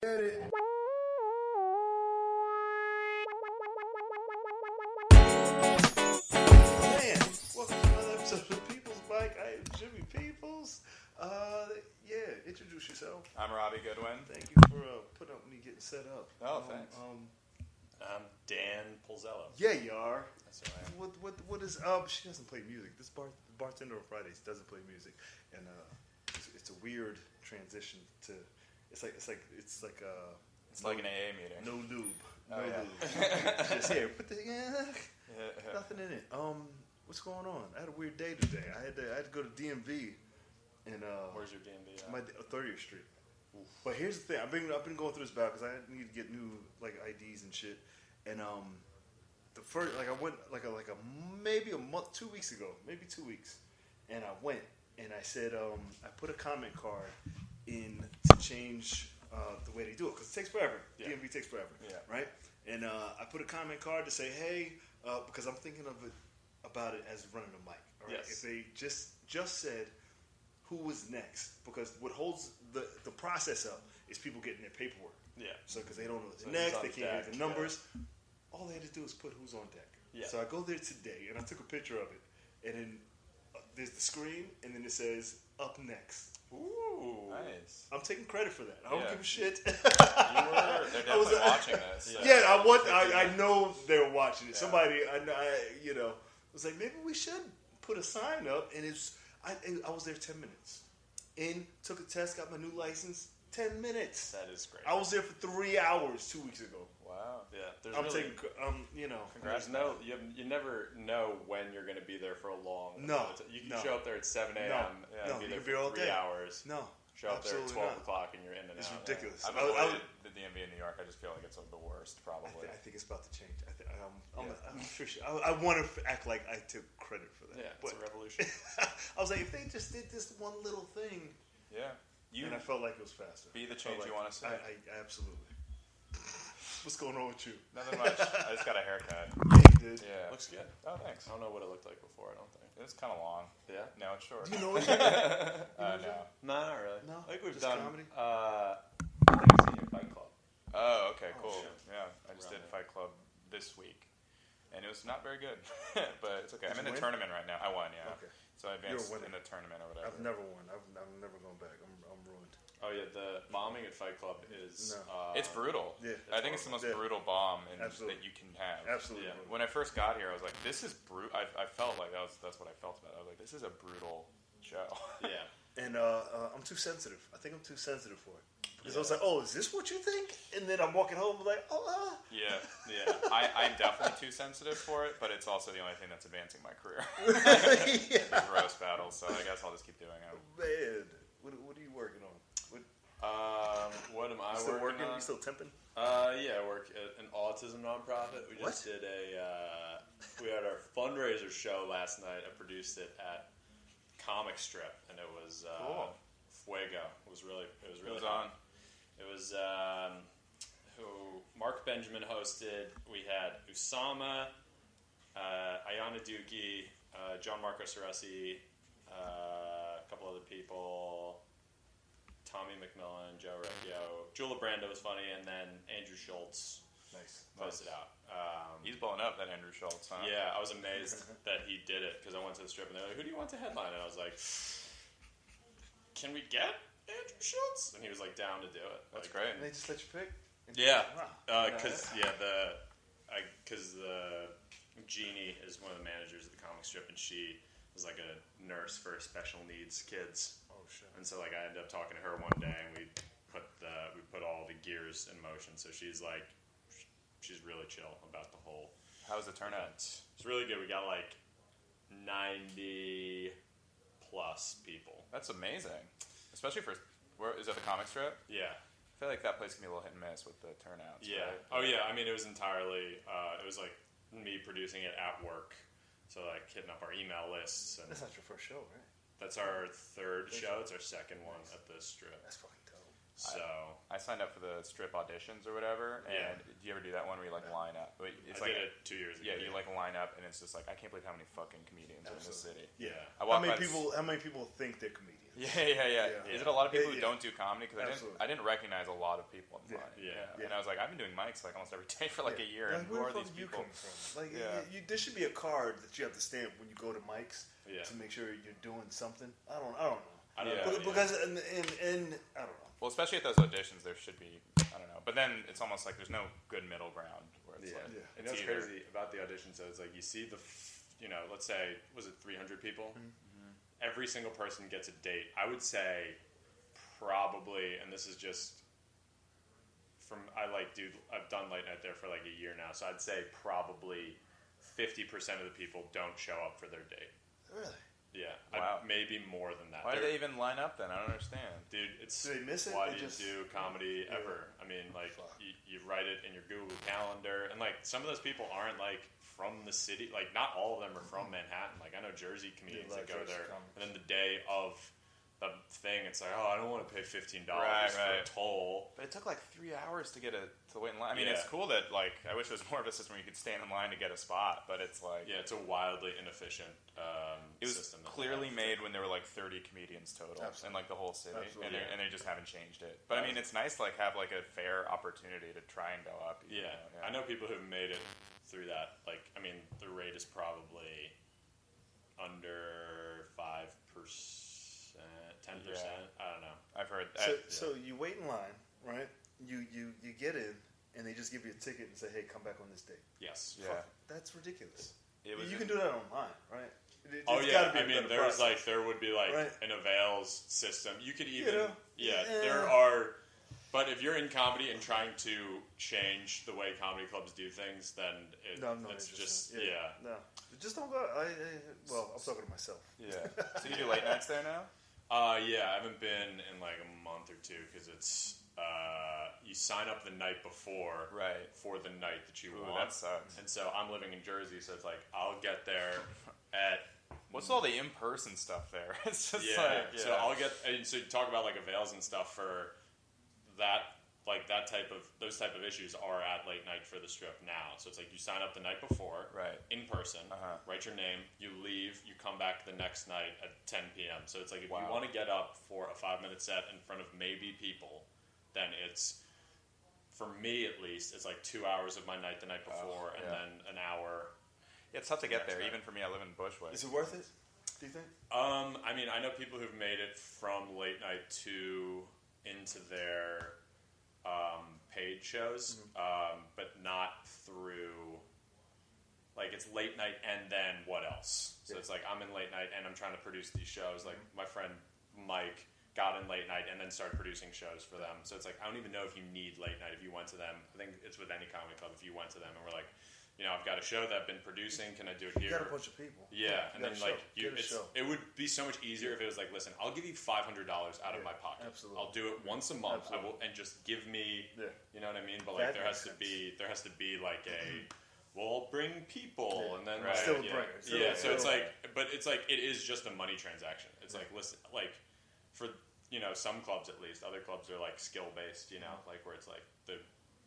Get it. Man, welcome to another episode of People's Bike. I am Jimmy Peoples. Introduce yourself. I'm Robbie Goodwin. Thank you for putting up me getting set up. Oh, thanks. I'm Dan Pulzello. Yeah, you are. That's right. What is she doesn't play music. This bartender on Fridays doesn't play music, and it's a weird transition to. It's like an AA meeting. No lube. Oh, No yeah. lube. Just here. Put the nothing in it. What's going on? I had a weird day today. I had to go to DMV, and Where's your DMV at? my 30th Street. Oof. But here's the thing. I've been going through this battle because I need to get new IDs and shit. And the first I went maybe a month, 2 weeks ago, maybe 2 weeks, and I went and I said I put a comment card in to change the way they do it because it takes forever. Yeah. DMV takes forever. Yeah. Right. And I put a comment card to say, hey, because I'm thinking about it as running a mic. All right. Yes. If they just said who was next, because what holds the process up is people getting their paperwork. Yeah. So because they don't know who's So next, who's on they can't hear deck, the numbers. All they had to do is put who's on deck. Yeah. So I go there today, and I took a picture of it, and then there's the screen, and then it says up next. Ooh. Nice. I'm taking credit for that. I don't Yeah. give a shit. They're definitely watching this. Yeah, I know they were watching it. Yeah. Somebody, I was like, maybe we should put a sign up, and I was there 10 minutes. Took a test, got my new license. 10 minutes. That is great. I was there for 3 hours 2 weeks ago. Wow. Yeah. There's I'm really, taking, There's you never know when you're going to be there for a long. No. You can show up there at 7 a.m. No, be you there can be for all 3 day. hours. No. Show up there at absolutely 12 not. o'clock and you're in and It's out. ridiculous. I've avoided the DMV in New York. I just feel like it's the worst, probably. I think it's about to change. I'm sure. I want to act like I took credit for that. Yeah, but it's a revolution. I was like, if they just did this one little thing, Yeah. and I felt like it was faster. Be the change you want to see. I absolutely. What's going on with you? Nothing much. I just got a haircut. Dude. Yeah. Looks good. Oh, thanks. I don't know what it looked like before, I don't think. It's kind of long. Yeah? Now it's short. Do you know what? No. No, not really. No? I think we've Just done comedy? I think I've seen you at Fight Club. Oh, okay, Oh, cool. shit. Yeah, I just did Fight Club this week, and it was not very good, but it's okay. Did I'm you in the win? tournament right now. I won, yeah. Okay. So I advanced winner. in the tournament or whatever. I've never won. I'm never going back. I'm ruined. Oh yeah, the bombing at Fight Club is No. It's brutal. Yeah, I think it's the most yeah. brutal bomb Absolutely. that you can have. Absolutely. Yeah. ruined. When I first got here, I was like, "This is brutal." I felt like that's what I felt about it. I was like, "This is a brutal show." yeah. And I'm too sensitive. I think I'm too sensitive for it. Because I was like, oh, is this what you think? And then I'm walking home, I'm like, oh, Yeah. I'm definitely too sensitive for it, but it's also the only thing that's advancing my career. yeah. These roast battles, so I guess I'll just keep doing them. Man, what are you working on? What am I Still working on? You still temping? Yeah, I work at an autism nonprofit. We just did we had our fundraiser show last night. I produced it at Comic Strip, and it was Cool. Fuego. It was really Who was fun. on? It was who Mark Benjamin hosted. We had Usama, Ayana Duki, John Marco Ceresi, a couple other people, Tommy McMillan, Joe Recchio, Jula Brando was funny, and then Andrew Schultz Nice. posted out. He's blowing up, that Andrew Schultz, huh? Yeah, I was amazed that he did it because I went to the strip and they're like, "Who do you want to headline?" And I was like, "Can we get Andrew Schultz?" And he was like, down to do it. That's Like, great. And they just let you pick? Yeah, Wow. because the Jeannie is one of the managers at the comic strip, and she was like a nurse for special needs kids. Oh, shit. And so like I ended up talking to her one day, and we put all the gears in motion. So she's really chill about the whole. How was the turnout? It's really good. We got like 90 plus people. That's amazing. Especially for, is that the comic strip? Yeah. I feel like that place can be a little hit and miss with the turnouts. Yeah. Right? Oh yeah. I mean, it was entirely. It was like me producing it at work, so like hitting up our email lists, and That's not your first show, right? that's our third show. It's our second one at the strip. That's fucking dope. So I signed up for the strip auditions or whatever, and Yeah. do you ever do that one where you like line up? It's I like did it 2 years ago. Yeah, you like line up, and it's just like I can't believe how many fucking comedians are in this Absolutely. city. Yeah. I How walk many by people think they're comedians? Yeah. Is it a lot of people who Yeah. don't do comedy? Because I didn't recognize a lot of people in line. Yeah. And I was like, I've been doing mics like almost every day for like a year. And who where are the these fuck you people? come from? Like, there should be a card that you have to stamp when you go to mics to make sure you're doing something. I don't know. I don't know. Because I don't know. Well, especially at those auditions, there should be, I don't know. But then it's almost like there's no good middle ground where it's like, You know what's crazy about the auditions? So it's like you see let's say, was it 300 people? Mm-hmm. Every single person gets a date. I would say probably, and this is just I've done late night there for like a year now, so I'd say probably 50% of the people don't show up for their date. Really? Yeah. Wow. Maybe more than that. Why do they even line up then? I don't understand. Dude, it's do they miss it? why They do just- you do comedy ever? I mean, like, you write it in your Google Calendar, and like some of those people aren't like from the city. Like, not all of them are from Manhattan. Like, I know Jersey comedians that go there, and then the day of the thing, it's like, oh, I don't want to pay $15 for a toll. But it took like 3 hours to wait in line. I mean, it's cool that, like, I wish there was more of a system where you could stand in line to get a spot, but it's like... Yeah, it's a wildly inefficient it was system. clearly made when there were like 30 comedians total in like the whole city, and they just haven't changed it. But I mean, it's nice to like have like a fair opportunity to try and go up. I know people who've made it through that. Like, I mean, the rate is probably under 5%. 10%. I don't know. I've heard that. So you wait in line, right? You get in, and they just give you a ticket and say, "Hey, come back on this date." Yes. Yeah. That's ridiculous. You can do that online, right? I mean, there would be like an avails system. You could even there are. But if you're in comedy and trying to change the way comedy clubs do things, then it's just No, just don't go. Well, I'm talking to myself. Yeah. So you do late nights there now? I haven't been in like a month or two because it's you sign up the night before for the night that you want. That sucks. And so I'm living in Jersey, so it's like I'll get there at. What's all the in-person stuff there? It's just So I'll get. And so you talk about like avails and stuff for that. Like those type of issues are at late night for the strip now. So it's like you sign up the night before, in person, write your name, you leave, you come back the next night at 10 p.m. So it's like if you want to get up for a 5-minute set in front of maybe people, then it's, for me at least, it's like 2 hours of my night the night before and then an hour. Yeah, it's tough to get there. Even for me, I live in Bushwick. Is it worth it? Do you think? I mean, I know people who've made it from late night into their paid shows, but not through, like, it's late night and then what else? So it's like I'm in late night and I'm trying to produce these shows. Like my friend Mike got in late night and then started producing shows for them. So it's like I don't even know if you need late night if you went to them. I think it's with any comedy club if you went to them and we're like, you know, I've got a show that I've been producing. Can I do it here? You got a bunch of people. Yeah, and then like it would be so much easier if it was like, listen, I'll give you $500 out of my pocket. Absolutely. I'll do it once a month. I will, and just give me, you know what I mean. But like there has to be like a, well, I'll bring people, and then still bring it. So it's like, but it's like it is just a money transaction. It's like listen, like for some clubs at least, other clubs are like skill based. You know, like where it's like the.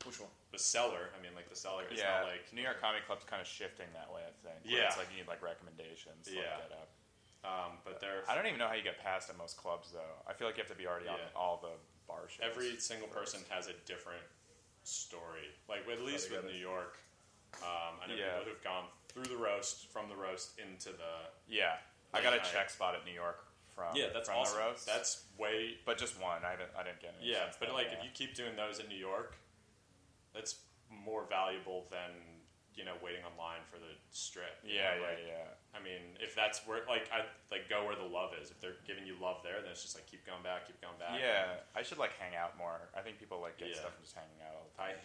Which one? The Cellar. I mean, like the Cellar. It's not like New York Comedy Club's kind of shifting that way. I think. It's like you need like recommendations. To get up. But I don't even know how you get past at most clubs though. I feel like you have to be already on all the bar shows. Every single person has a different story. Like at least with New York, I know people who've gone through the roast, from the roast into the. Yeah, I got a check spot at New York. That's from awesome. The roast. That's way. But just one. I didn't get any. Yeah, but like if you keep doing those in New York. That's more valuable than waiting online for the strip. Yeah. I mean, if that's where go where the love is. If they're giving you love there, then it's just like keep going back. Yeah, I should like hang out more. I think people like get stuff from just hanging out all the time.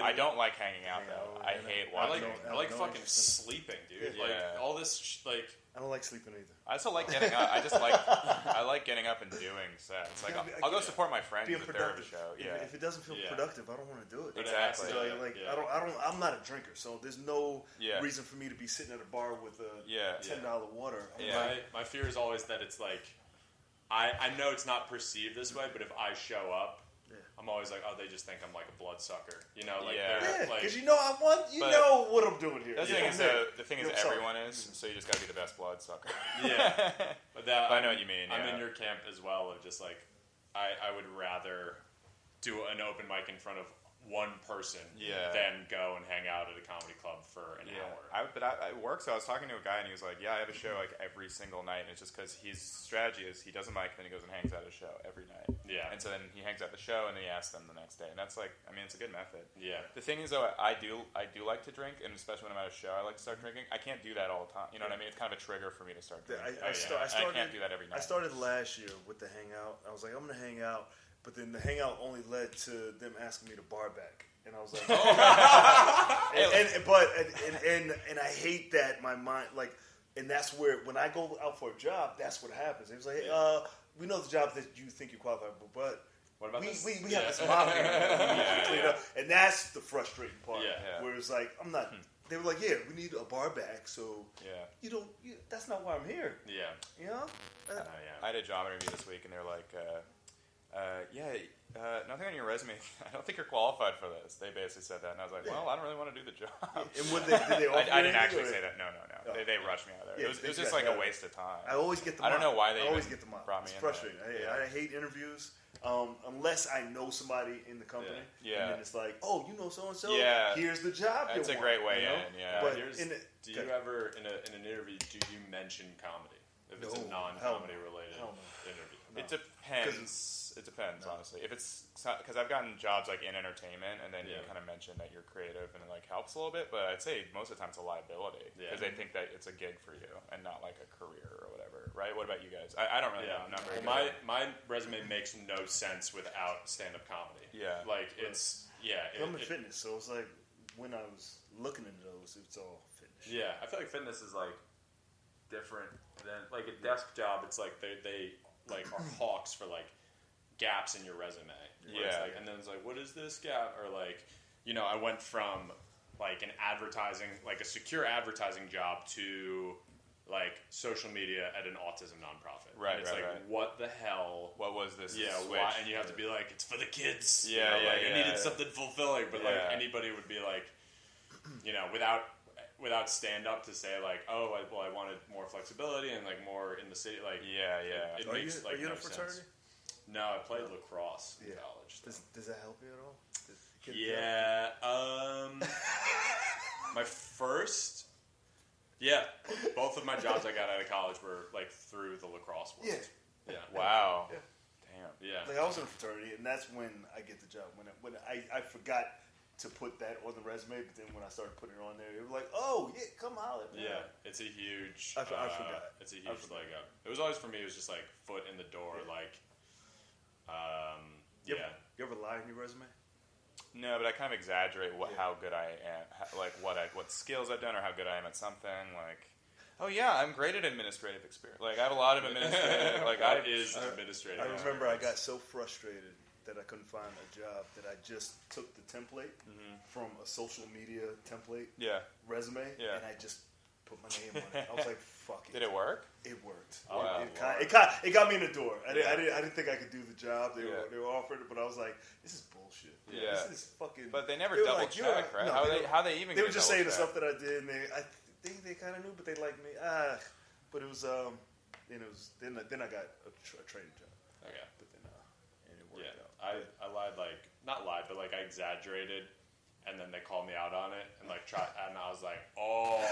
I don't like hanging out though. I hate watching. I like fucking sleeping, dude. Like all this I don't like sleeping either. I also like getting up. I like getting up and doing sets. Like I'll go support my friend who's a therapy show. Yeah. If it doesn't feel productive, I don't want to do it. Exactly. I'm not a drinker, so there's no reason for me to be sitting at a bar with a $10 water. My fear is always that it's like I know it's not perceived this way, but if I show up, I'm I'm always like, oh, they just think I'm like a bloodsucker, you know? Like, because you know know what I'm doing here. The thing is, everyone is, so you just got to be the best bloodsucker. Yeah, but I know what you mean. I'm in your camp as well. Of just like, I would rather do an open mic in front of one person than go and hang out at a comedy club for an hour. But it works. So I was talking to a guy and he was like, I have a show like every single night. And it's just because his strategy is he does a mic, then he goes and hangs out at a show every night. Yeah. And so then he hangs out at the show and then he asks them the next day. And that's like, I mean, it's a good method. Yeah. The thing is though, I do like to drink, and especially when I'm at a show, I like to start drinking. I can't do that all the time. You know what I mean? It's kind of a trigger for me to start drinking. I can't do that every night. I started last year with the hangout. I was like, I'm going to hang out. But then the hangout only led to them asking me to bar back. And I was like, and I hate that my mind, like, and that's where, when I go out for a job, that's what happens. It was like, hey, we know the job that you think you're qualified for, but what about this? We have this mob here. And that's the frustrating part. Where it's like, I'm not, they were like, yeah, we need a bar back, so that's not why I'm here. Yeah. You know? I had a job interview this week, and they're like, nothing on your resume. I don't think you're qualified for this. They basically said that, and I was like, well, I don't really want to do the job. And did they offer I didn't actually say that. No. They rushed me out of there. It was just like a waste of time. I always get the I don't know why they always get the mob. Brought me it's frustrating. I hate interviews unless I know somebody in the company. Yeah. And then it's like, oh, you know so-and-so. Yeah. Here's the job. That's a great way in. Yeah. But do you ever, in an interview, do you mention comedy? If it's a non-comedy related interview? No. It depends. It depends, honestly. If it's because I've gotten jobs like in entertainment, and then you kind of mention that you're creative, and it like helps a little bit. But I'd say most of the time it's a liability because they think that it's a gig for you and not like a career or whatever, right? What about you guys? I don't really know. I'm not very good. My resume makes no sense without stand-up comedy. Yeah, like it's I'm in fitness, so it's like when I was looking into those, it's all fitness. Yeah, I feel like fitness is like different than like a desk job. It's like they like are hawks for like gaps in your resume. Like, and then it's like, what is this gap? Or like, I went from like an advertising, like a secure advertising job to like social media at an autism nonprofit. Right. And it's what the hell? What was this? Yeah. Why? And you have to be like, it's for the kids. I needed something fulfilling, but like anybody would be like, without stand up to say like, oh, I wanted more flexibility and like more in the city. Like, it makes like no sense. No, I played lacrosse in college. Does that help you at all? My first, both of my jobs I got out of college were like through the lacrosse world. Yeah. Wow. Yeah. Damn. Yeah. Like I was in a fraternity, and that's when I get the job. When I forgot to put that on the resume, but then when I started putting it on there, it was like, oh yeah, come holler. Yeah, it's a huge. I forgot. It's a huge leg up. It was always for me. It was just like foot in the door, like. You ever lie in your resume? No, but I kind of exaggerate how good I am, like what skills I've done or how good I am at something. Like, oh yeah, I'm great at administrative experience. Like I have a lot of administrative. Administrative. I remember I got so frustrated that I couldn't find a job that I just took the template from a social media template resume and I just put my name on it. I was like, fuck it. Did it work? It worked. It got me in the door. I didn't think I could do the job. They were offering it, but I was like, this is bullshit. Yeah. This is fucking. But they never double check, right? No, how they even? They were just saying the stuff that I did, and I think they kind of knew, but they liked me. But it was then I got a training job. Okay. But then and it worked out. I lied, like not lied, but like I exaggerated. And then they called me out on it, and like and I was like, "Oh,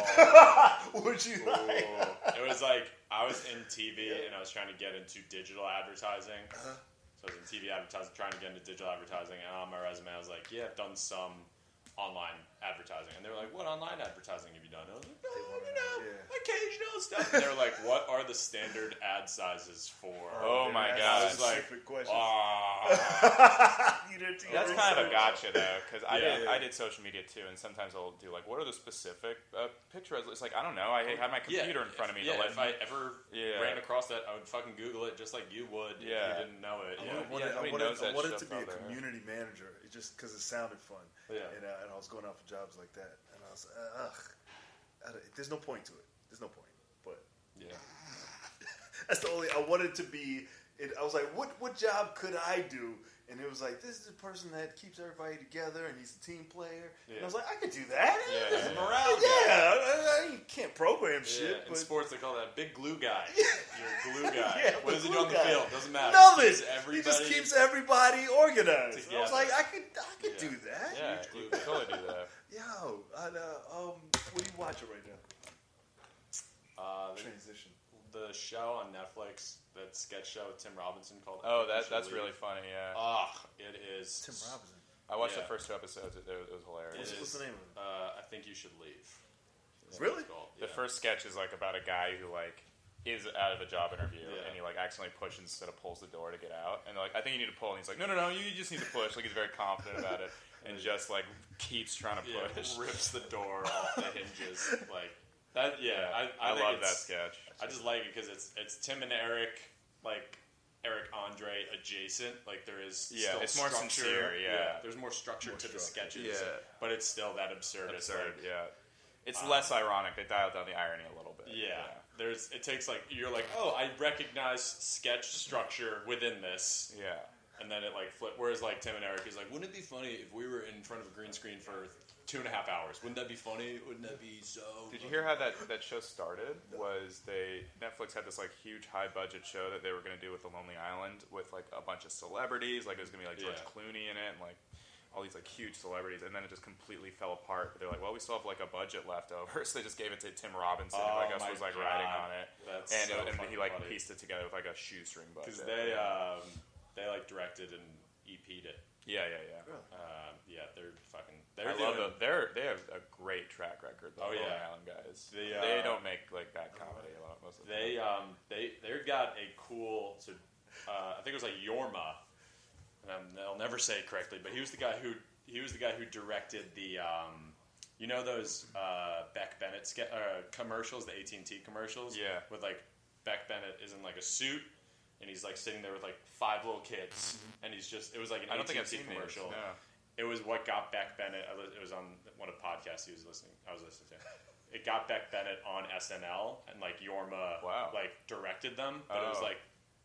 would you like?" It was like I was in TV, and I was trying to get into digital advertising. So I was in TV advertising, trying to get into digital advertising, and on my resume, I was like, "Yeah, I've done some online advertising." And they were like, "What online advertising have you done?" I was like, occasional stuff. And they were like, "What are the standard ad sizes for?" Oh my god! I was like, that's kind of a gotcha though, because I did social media too, and sometimes I'll do like, what are the specific picture? It's like I don't know. I had my computer in front of me. If I ever ran across that, I would fucking Google it just like you would. If you didn't know it. I wanted to be a community manager, just because it sounded fun. And I was going out for jobs like that, and I was there's no point to it. There's no point. But that's the only I wanted to be. I was like, what job could I do and it was like, this is the person that keeps everybody together, and he's a team player. Yeah. And I was like, I could do that. He's a morale guy. Yeah, you can't program shit. In But sports, they call that big glue guy. You're a glue guy. Yeah, what does he do glue on the guy. field? Doesn't matter. Nothing. Everybody, He just keeps everybody organized. And I was Together. like, I could do that. Yeah, you could totally do that. Yo, what are you watching right now? Transition. The show on Netflix, that sketch show with Tim Robinson called. Oh, that's really funny. Yeah. It is. Tim Robinson. I watched the first 2 episodes. It was hilarious. What's the name of it? I think you should leave. Really? The first sketch is like about a guy who like is out of a job interview and he like accidentally pushes instead of pulls the door to get out, and they're like, I think you need to pull, and he's like, no, you just need to push. Like he's very confident about it and just like keeps trying to push. Rips the door off the hinges like that. I love that sketch. I just like it because it's Tim and Eric, like Eric Andre adjacent. Like there is still it's more structure. sincere. Yeah. There's more structure to the sketches. Yeah. But it's still that absurd. It's less ironic. They dialed down the irony a little bit. It takes like you're like, oh, I recognize sketch structure within this. Yeah. And then it like flip. Whereas like Tim and Eric is like, wouldn't it be funny if we were in front of a green screen for 2.5 hours? Wouldn't that be funny? Wouldn't that be so? Did you hear how that show started? Was Netflix had this like huge high budget show that they were going to do with The Lonely Island with like a bunch of celebrities. Like it was going to be like George Clooney in it and like all these like huge celebrities, and then it just completely fell apart. But they're like, well, we still have like a budget left over, so they just gave it to Tim Robinson, who I guess was like riding on it, and he like pieced it together with like a shoestring budget. Because they like directed and EP'd it. Yeah. They're fucking. I love them. They have a great track record. The Lonely Island guys. They don't make like bad comedy a lot. Most of the time. They got a cool. So I think it was like Yorma. And I'll never say it correctly, but he was the guy who directed the those Beck Bennett commercials, the AT&T commercials, with like Beck Bennett is in like a suit and he's like sitting there with like 5 little kids, and it was like an AT&T commercial. No. It was what got Beck Bennett. It was on one of the podcasts I was listening to. It got Beck Bennett on SNL, and like Yorma like directed them, but it was like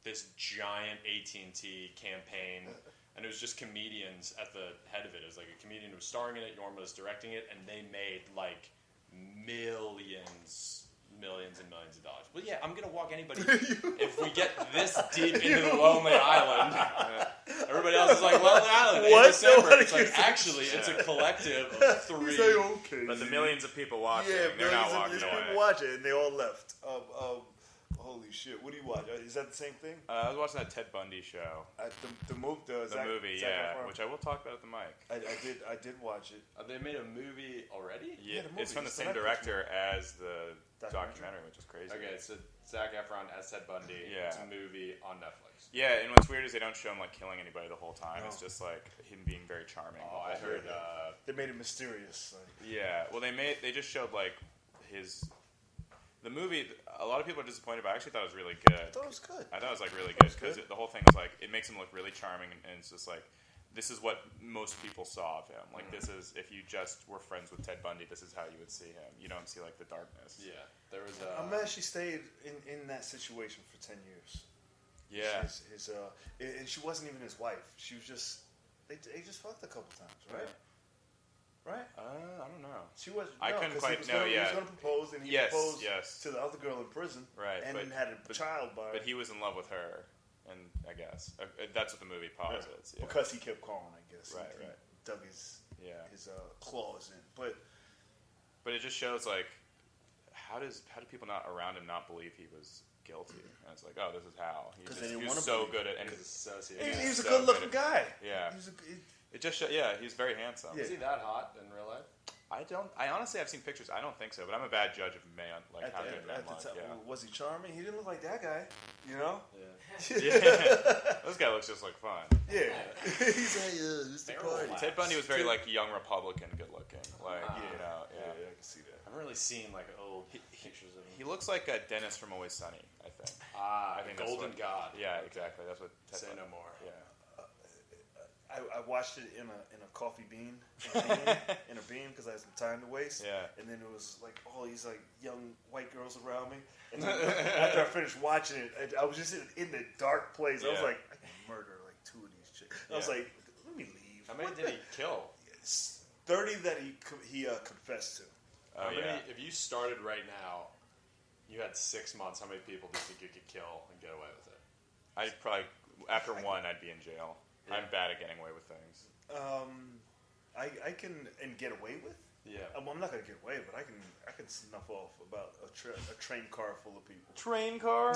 this giant AT&T campaign, and it was just comedians at the head of it. It was like a comedian who was starring in it, Yorma was directing it, and they made like millions and millions of dollars. Well, yeah, I'm gonna walk anybody if we get this deep into the Lonely Island. Everybody else is like, Lonely Island in December. It's like, actually, it's a collective of 3. He's like, okay. But the millions of people watching, they're not walking away. People watching, and they all left. Holy shit! What do you watch? Is that the same thing? I was watching that Ted Bundy show. The movie, which I will talk about at the mic. I did watch it. They made a movie already? Yeah, the movie. It's from the same director as the documentary, which is crazy. Okay, so Zac Efron as Ted Bundy. Yeah. It's a movie on Netflix. Yeah, and what's weird is they don't show him like killing anybody the whole time. It's just like him being very charming. Oh, I heard. They made it mysterious. Yeah, well, they just showed like the movie. A lot of people are disappointed, but I actually thought it was really good. I thought it was good. I thought it was like really good because the whole thing was like it makes him look really charming, and it's just like this is what most people saw of him. Like this is if you just were friends with Ted Bundy, this is how you would see him. You don't see like the darkness. Yeah, there was. I'm glad she stayed in that situation for 10 years. Yeah, and she wasn't even his wife. She was just they just fucked a couple times, right? Right? I don't know. She was. I couldn't quite know. He was going to propose, and he proposed to the other girl in prison, right? And then had a child by. But he was in love with her, and I guess that's what the movie posits. Yeah. Because he kept calling, I guess. Right. He dug his claws in, but it just shows like how do people not around him not believe he was guilty? And it's like, oh, this is how he was so good at, and he's a good-looking guy. Yeah. It just he's very handsome. Is he that hot in real life? I honestly have seen pictures. I don't think so, but I'm a bad judge of man, like how good men look. Was he charming? He didn't look like that guy, you know. Yeah. This guy looks just like fun. Yeah, he's like, who's the party? Ted Bundy was very like young Republican, good looking. Like you know, I can see that. I haven't really seen like old pictures of him. He looks like Dennis from Always Sunny. I think. I think Golden God. Yeah, exactly. That's what. Say no more. Yeah. I watched it in a coffee bean, in a bean because I had some time to waste. Yeah. And then it was like all these like young white girls around me. And then after I finished watching it, I was just in the dark place. I was like, I can murder like 2 of these chicks. I was like, let me leave. How many did he kill? 30 that he confessed to. How many, if you started right now, you had 6 months, how many people do you think you could kill and get away with it? I'd probably, after one, I'd be in jail. Yeah. I'm bad at getting away with things. I can get away with. Yeah. I'm not gonna get away, but I can snuff off about a train car full of people. Train car?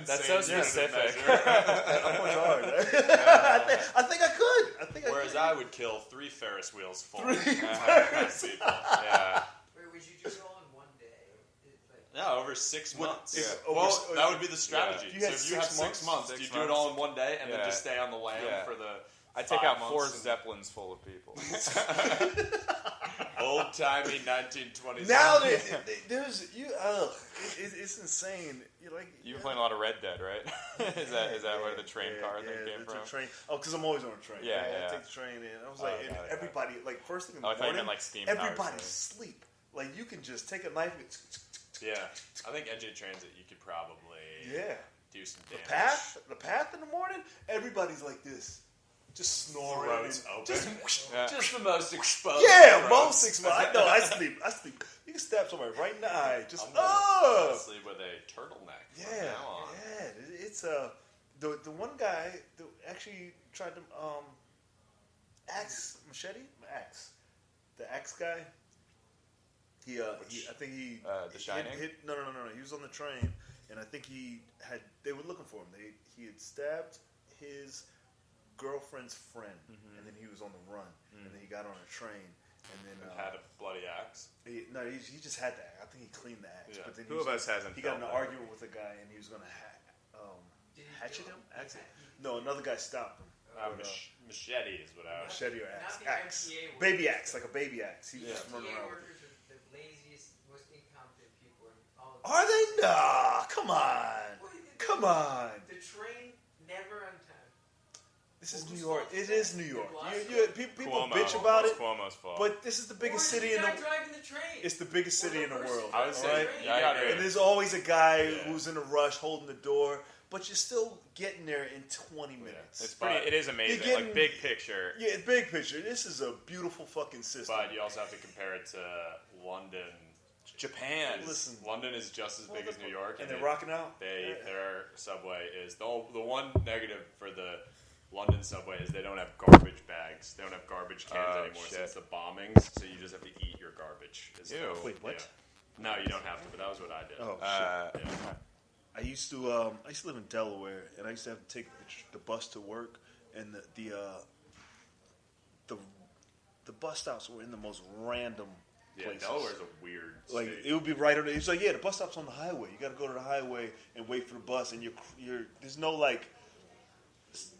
That's so specific. I'm much hard. I think I could. Whereas I would kill 3 Ferris wheels full of Three people. Yeah. Wait, would you do it all in one day? No, over 6 months. Yeah. Well, that would be the strategy. You so had if you have 6 months, do you do it all in one day and then just stay on the lam for the I'd take 5 out 4 months Zeppelins full of people. Old-timey 1920s. Now there's you. It's insane. You're like You've been playing a lot of Red Dead, right? is that where the train car thing came from? Train. Oh, because I'm always on a train. I take the train in. I was like, and everybody, like first thing in the morning, I thought you meant like steam everybody's asleep. Like you can just take a knife. And Yeah, I think NJ Transit, you could probably do some damage. The path in the morning, everybody's like this. Just snoring. Throats open. Just the most exposed. Yeah, throats. most exposed. I know. I sleep. You can stab somebody right in the eye. Just I'm gonna sleep with a turtleneck. From now on. It's the one guy that actually tried to axe the axe guy. I think he The Shining? No. He was on the train, and I think they were looking for him. He had stabbed his girlfriend's friend, and then he was on the run, and then he got on a train, and then had a bloody axe. He just had that. I think he cleaned the axe. Yeah. But then Who of us hasn't? He got in felt an that? argument with a guy, and he was going to hatchet him. No, another guy stopped him. Machete is what I was. Machete or axe. Not the Axe. MTA workers. Baby axe, like a baby axe. He was just running MTA around with it. workers are the laziest, most incompetent people in all of Are they? Nah, come on. Come on. The train never on time. This is New York. It is New York. People Cuomo. bitch about it, Cuomo's fault. but this is the biggest city in the world. driving the train. It's the biggest city in the world. I would say, right? I agree. And there's always a guy who's in a rush holding the door, but you're still getting there in 20 minutes. It's pretty. It is amazing. You're getting- Like big picture. Yeah, big picture. This is a beautiful fucking system. But you also have to compare it to London. Japan. Listen, London is just as big as New York, and they're rocking out. Their subway is the one negative for the London subway is they don't have garbage bags. They don't have garbage cans anymore since the bombings. So you just have to eat your garbage. Ew. Wait, what? Yeah. No, you don't have to. But that was what I did. Oh shit! Yeah. I used to live in Delaware, and I used to have to take the bus to work, and the bus stops were in the most random places. Delaware's a weird Like state. it would be right on. It's like the bus stop's on the highway. You got to go to the highway and wait for the bus, and you're there's no like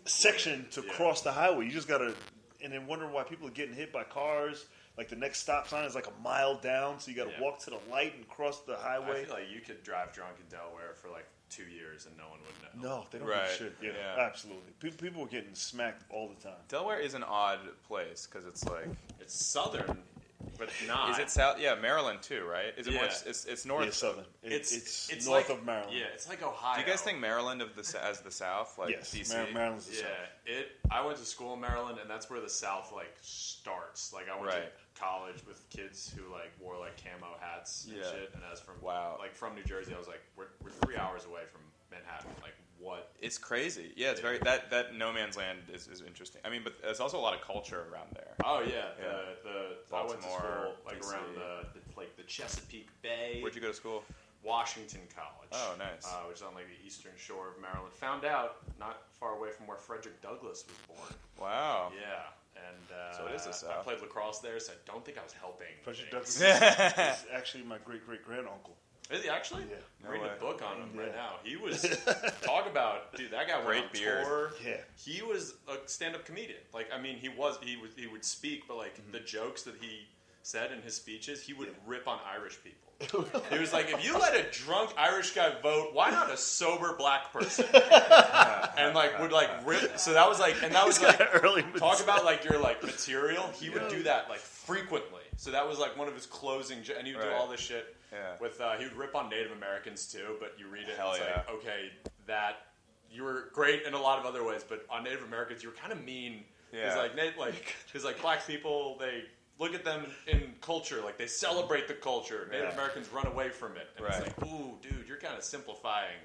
section to cross the highway. You just gotta, and then wonder why people are getting hit by cars. Like the next stop sign is like a mile down, so you got to walk to the light and cross the highway. I feel like you could drive drunk in Delaware for like 2 years and no one would know. No, they don't Right. do shit. Yeah, Yeah. absolutely. People were getting smacked all the time. Delaware is an odd place because it's like. It's southern, but not. Is it south? Yeah, Maryland too, right? Is it more? Yeah. It's north. Yeah, southern. It's north like, of Maryland. Yeah, it's like Ohio. Do you guys think Maryland as the South, like Yes, DC? Maryland's the Yeah, south. I went to school in Maryland, and that's where the South like starts. Like I went to college with kids who like wore like camo hats and shit. And as from from New Jersey, I was like, we're 3 hours away from Manhattan. Like what? It's crazy. Yeah, it's very that no man's land is interesting. I mean, but there's also a lot of culture around there. Oh yeah, I went to Baltimore, school like DC. around the Chesapeake Bay. Where'd you go to school? Washington College. Oh, nice. Which is on like the eastern shore of Maryland. Found out not far away from where Frederick Douglass was born. Wow. Yeah, and So it is the South. I played lacrosse there, so I don't think I was helping. Frederick things. Douglass is actually my great-great-granduncle. Is he actually? Yeah. I'm reading No a book on him right Yeah. now. He was talk about dude. That guy Great went on beard. tour. Yeah. He was a stand-up comedian. Like I mean, he would speak, but like the jokes that he said in his speeches, he would rip on Irish people. He was like, if you let a drunk Irish guy vote, why not a sober black person? And like would like rip. So that was like, and that was like talk about like your like material. He would do that like frequently. So that was like one of his closing, and he would do all this shit with. He would rip on Native Americans too. But you read it, and it's like, okay, that you were great in a lot of other ways, but on Native Americans, you were kind of mean. Yeah. Because like black people, they look at them in culture, like they celebrate the culture. Native Americans run away from it. And it's like, ooh, dude, you're kind of simplifying.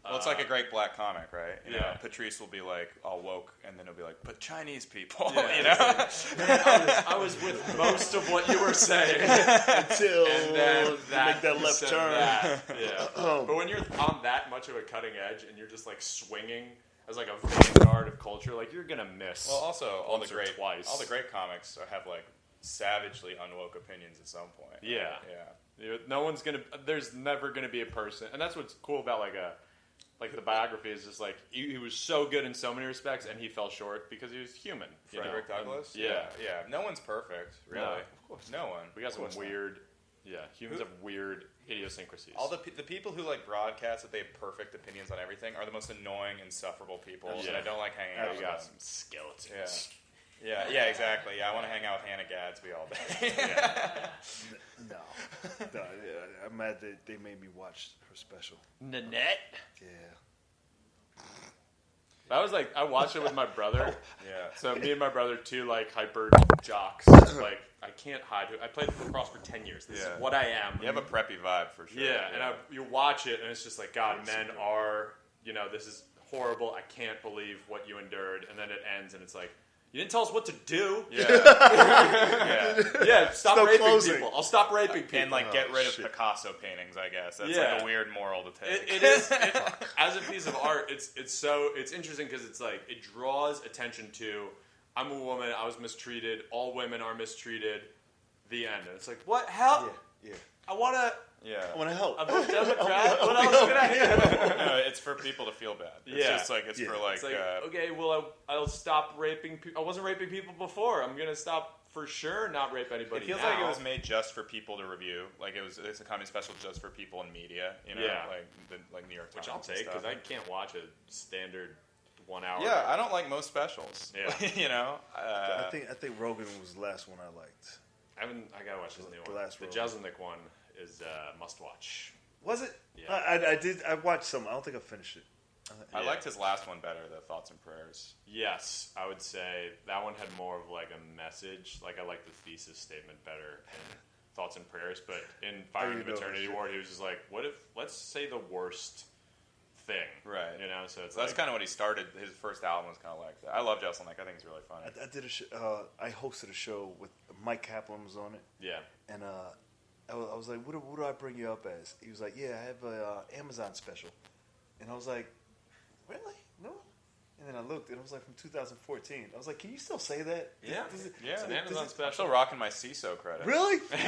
Well, it's like a great black comic, right? You know, Patrice will be like all woke, and then he'll be like, but Chinese people, you know? Man, I was with most of what you were saying. Until and then you make that left turn. Yeah. But when you're on that much of a cutting edge, and you're just like swinging as like a vanguard of culture, like you're going to miss. Well, also, all the great comics have like savagely unwoke opinions at some point. Yeah. Yeah. No one's going to, there's never going to be a person, and that's what's cool about like the biography is just like he was so good in so many respects, and he fell short because he was human. Frederick Douglass. And, yeah. No one's perfect, really. No, of course, no one. We got some weird. Yeah, humans have weird idiosyncrasies. All the people who like broadcast that they have perfect opinions on everything are the most annoying, insufferable people, and I don't like hanging out with them. Some skeletons. Yeah, exactly. Yeah, I want to hang out with Hannah Gadsby all day. No, I'm mad that they made me watch her special. Nanette? Yeah. That was like, I watched it with my brother. Yeah. So me and my brother, two like hyper jocks. Like, I can't hide it. I played lacrosse for 10 years. This is what I am. You have a preppy vibe for sure. Yeah, and you watch it, and it's just like, God, men are, this is horrible. I can't believe what you endured. And then it ends, and it's like, you didn't tell us what to do. Yeah. Stop raping people. I'll stop raping people. And like get rid of Picasso paintings, I guess. That's like a weird moral to take. It is as a piece of art. It's interesting because it's like it draws attention to. I'm a woman. I was mistreated. All women are mistreated. The end. And it's like, what? Hell? Yeah. I want to. Yeah. I want to help. I'm a Democrat. What else can I do? No, it's for people to feel bad. It's just like it's for like. It's like okay, well, I'll stop raping people. I wasn't raping people before. I'm gonna stop for sure. Not rape anybody. It feels now. like it was made just for people to review. Like it's a comedy special just for people in media. Like New York Times. Which I'll take because I can't watch a standard 1 hour. Yeah, I don't like most specials. Yeah. I think Rogan was the last one I liked. I gotta watch his new one. The Jeselnik one is must watch. Was it? Yeah. I watched some. I don't think I finished it. I liked his last one better, the Thoughts and Prayers. Yes, I would say that one had more of like a message. Like I liked the thesis statement better in Thoughts and Prayers, but in Firing the Maternity Ward, he was just like, what if, let's say the worst thing. Right. So it's that's kind of what he started. His first album was kind of like that. I love Jeselnik. I think he's really funny. I did I hosted a show with Mike Kaplan was on it. Yeah. And I was like, what do I bring you up as? He was like, yeah, I have a Amazon special. And I was like, really? No? And then I looked, and it was like from 2014. I was like, can you still say that? Yeah. It's an Amazon special. I'm still rocking my CISO credit. Really? Well,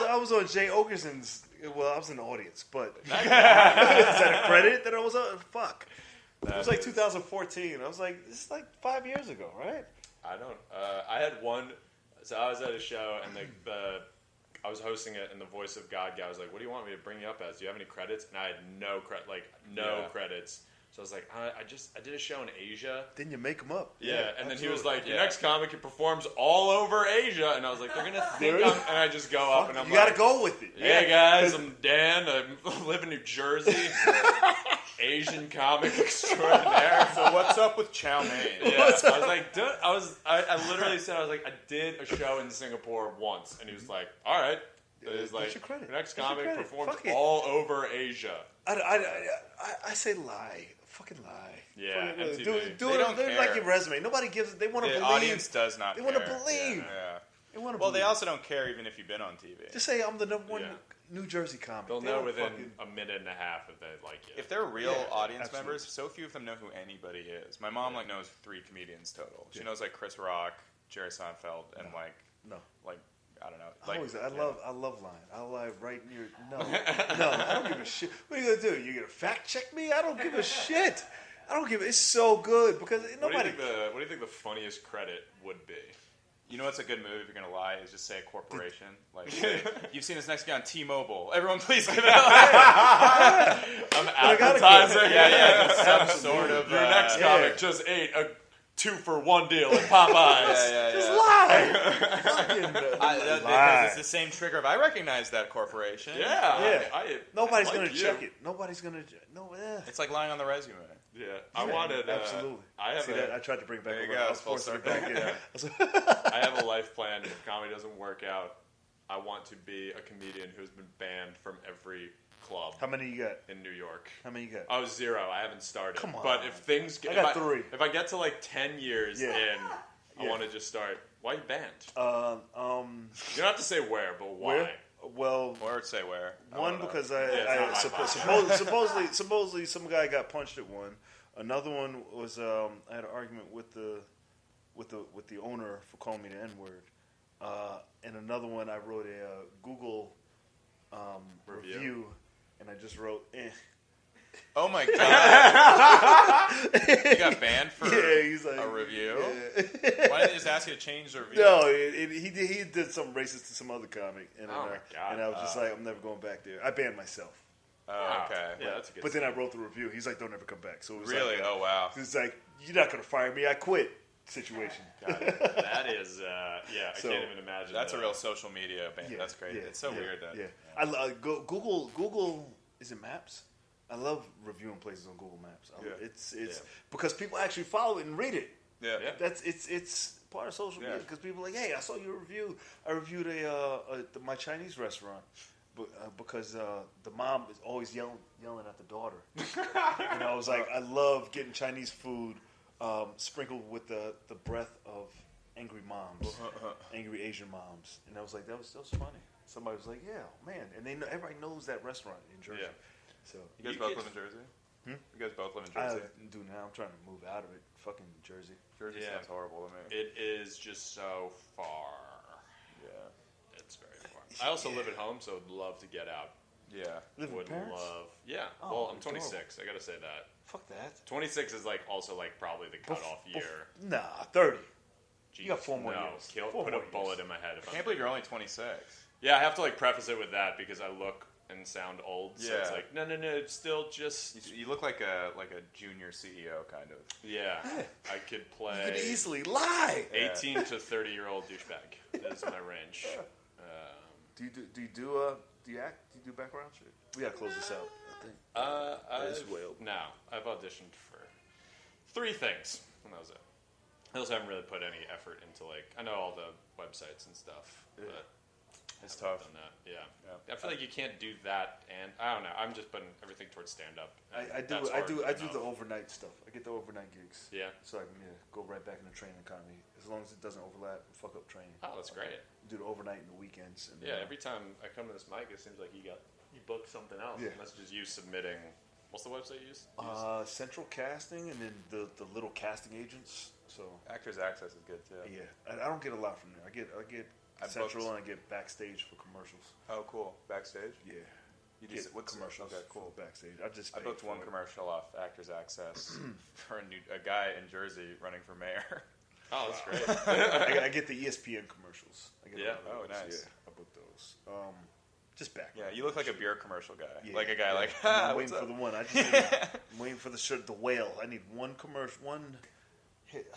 I was on Jay Ogerson's. Well, I was in the audience, but is that a credit that I was on? Fuck. It was like 2014. I was like, this is like 5 years ago, right? I don't. I had one. So I was at a show, and I was hosting it, and the voice of God guy was like, "What do you want me to bring you up as? Do you have any credits?" And I had no credits. So I was like, I did a show in Asia. Then you make them up. Yeah, and then he was like, your next comic, he performs all over Asia. And I was like, they're going to think and I just go up and I'm you got to go with it. Yeah, guys, I'm Dan. I live in New Jersey. Asian comic extraordinaire. So what's up with chow mein? Yeah, I was like, I literally said, I did a show in Singapore once. And he was like, all right. It was like, your next comic performs all over Asia. I say lie. Fucking lie. Yeah, do it like your resume. Nobody gives. They want to believe. The audience does not. They want to believe. Yeah. They want to. Well, they also don't care even if you've been on TV. Just say I'm the number one New Jersey comic. They'll know within a minute and a half if they like you. If they're real audience members, so few of them know who anybody is. My mom knows 3 comedians total. She knows like Chris Rock, Jerry Seinfeld, and I don't know. I love lying. I'll lie right in your no. I don't give a shit. What are you gonna do? You gonna fact check me? I don't give a shit. It's so good because nobody. What do you think the funniest credit would be? You know what's a good move if you're going to lie is just say a corporation. Like, you've seen this next guy on T-Mobile. Everyone please give it up. I'm advertising. Some sort of... Your next comic just ate a 2-for-1 deal at Popeyes. Just lie. Because it's the same trigger of I recognize that corporation. Nobody's like gonna you. check it. Nobody's gonna. It's like lying on the resume. Yeah, I wanted. Absolutely. I tried to bring it back. There you around. go. I was forced Full it back in. circle. I have a life plan. If comedy doesn't work out, I want to be a comedian who's been banned from every club. How many you got? In New York? How many you got? Oh, 0. I haven't started. Come on. But if things get, I got 3. If I get to like 10 years in, I want to just start. Why are you banned? You don't have to say where, but why? Where? Well, or say where. One because supposedly some guy got punched at one. Another one was I had an argument with the owner for calling me the N-word. And another one I wrote a Google review, and I just wrote Oh my god! You got banned for a review? Yeah. Why didn't they just ask you to change the review? No, he did something racist to some other comic, and oh my god! And I was just like, I'm never going back there. I banned myself. Oh, okay. Yeah, that's a good. But then I wrote the review. He's like, don't ever come back. So it was really? Like, oh wow! It's like, you're not gonna fire me. I quit. Situation. Got it. That is, I can't even imagine. That's a real social media ban. Yeah, That's great. yeah, It's so weird that. Yeah. I Google. Is it Maps? I love reviewing places on Google Maps. It's because people actually follow it and read it. Yeah. It's part of social media because people are like, hey, I saw your review. I reviewed my Chinese restaurant. Because the mom is always yelling at the daughter. And I was like, I love getting Chinese food sprinkled with the breath of angry moms, angry Asian moms. And I was like, that was funny. Somebody was like, yeah, man. And everybody knows that restaurant in Jersey. Yeah. So You guys both live in Jersey? You guys both live in I Jersey? do now. I'm trying to move out of it. Fucking Jersey. Jersey sounds horrible to me. It is just so far. Yeah. It's very far. I also live at home, so I'd love to get out. Yeah. Live with parents? Yeah. Oh, Well, I'm 26. I gotta say that. Fuck that. 26 is also probably the cutoff year. Nah, 30. Jeez, You got 4 more years. Put a bullet in my head. I can't believe you're only 26. Yeah, I have to preface it with that because I look and sound old. So it's Yeah. like, no, it's still just. You look like a junior CEO kind of. Yeah, I could play. You could easily lie. 18 to 30-year-old douchebag is my range. Do you act? Do you do background shit? We gotta close this out. I think. I've auditioned for 3 things, and that was it. I also haven't really put any effort into I know all the websites and stuff, but It's tough. Done that. Yeah. I feel like you can't do that, and I don't know. I'm just putting everything towards stand up. I do the overnight stuff. I get the overnight gigs. Yeah. So I can go right back into training economy as long as it doesn't overlap and fuck up training. Oh, that's great. Do the overnight and the weekends. And every time I come to this mic, it seems like you booked something else. Yeah. And that's just you submitting. What's the website you use? Central Casting, and then the little casting agents. So Actors Access is good too. yeah, I don't get a lot from there. I get Central and I get backstage for commercials. Oh, cool. Backstage? Yeah. You do what commercials? Okay, cool. Backstage. I booked one commercial off Actors Access for a guy in Jersey running for mayor. Oh, that's great. I get the ESPN commercials. Yeah. Oh, nice. Yeah, I booked those. Just back. Yeah, you look like a beer commercial guy. Yeah, like a guy I'm waiting for the one. I'm waiting for the whale. I need one commercial, one hit.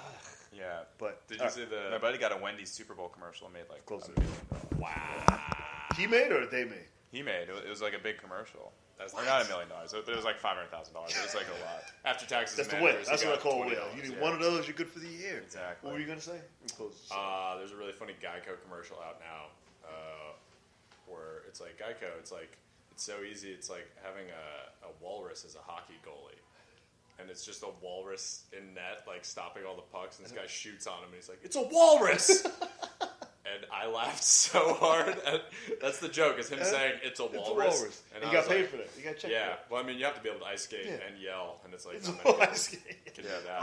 Yeah. But did you see my buddy got a Wendy's Super Bowl commercial and made close to $1 million. Wow. He made or they made? He made. It was like a big commercial. Or not $1 million, but it was like $500,000. It was like a lot. After taxes, that's the and whale. interest, That's what I call a $20, whale. You need one of those, you're good for the year. Exactly. What were you gonna say? There's a really funny Geico commercial out now, where it's like Geico. It's so easy. It's like having a walrus as a hockey goalie. And it's just a walrus in net, stopping all the pucks, and this guy shoots on him, and he's like, "It's a walrus!" And I laughed so hard. That's the joke, is him saying, "It's a walrus." And you got paid for that. You got checked. Yeah. Well, I mean, you have to be able to ice skate and yell, and it's like, It's not many people ice skate. can do that.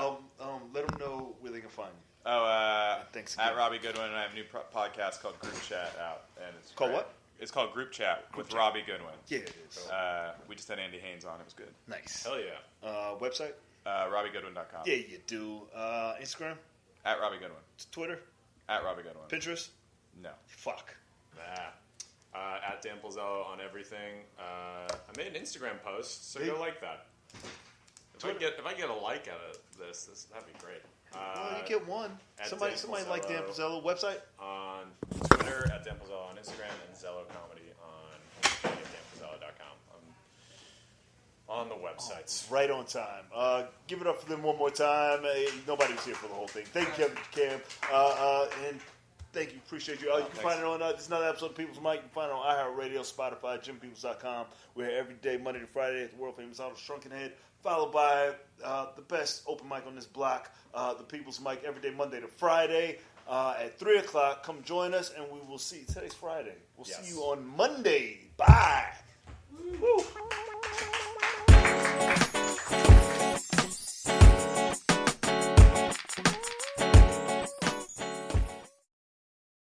Let them know where they can find you. Thanks at again. Robbie Goodwin, and I have a new podcast called Group Chat out. And it's Called great. what? It's called Group Chat with Robbie Goodwin. Yeah, it is. We just had Andy Haynes on. It was good. Nice. Hell yeah. Website? RobbieGoodwin.com. Yeah, you do. Instagram? At Robbie Goodwin. Twitter? At Robbie Goodwin. Pinterest? No. Fuck. At Dan Pulzello on everything. I made an Instagram post, so go like that. If I get a like out of this, that'd be great. get one. At Somebody Dan like Dan Pulzello. Pulzello. Website? On Twitter at Dan Pulzello, on Instagram, and Zello Comedy on danpulzello.com. On the websites. Right on time. Give it up for them one more time. Nobody was here for the whole thing. Thank you, Kevin Cam. And thank you. Appreciate you. You can find it on this is another episode of People's Mic. You can find it on iHeartRadio, Spotify, JimPeoples.com. We're here every day, Monday to Friday, at the world famous Auto Shrunken Head, followed by the best open mic on this block, the People's Mic, every day, Monday to Friday. At 3 o'clock, come join us, and we will see. Today's Friday. We'll see you on Monday. Bye. Woo.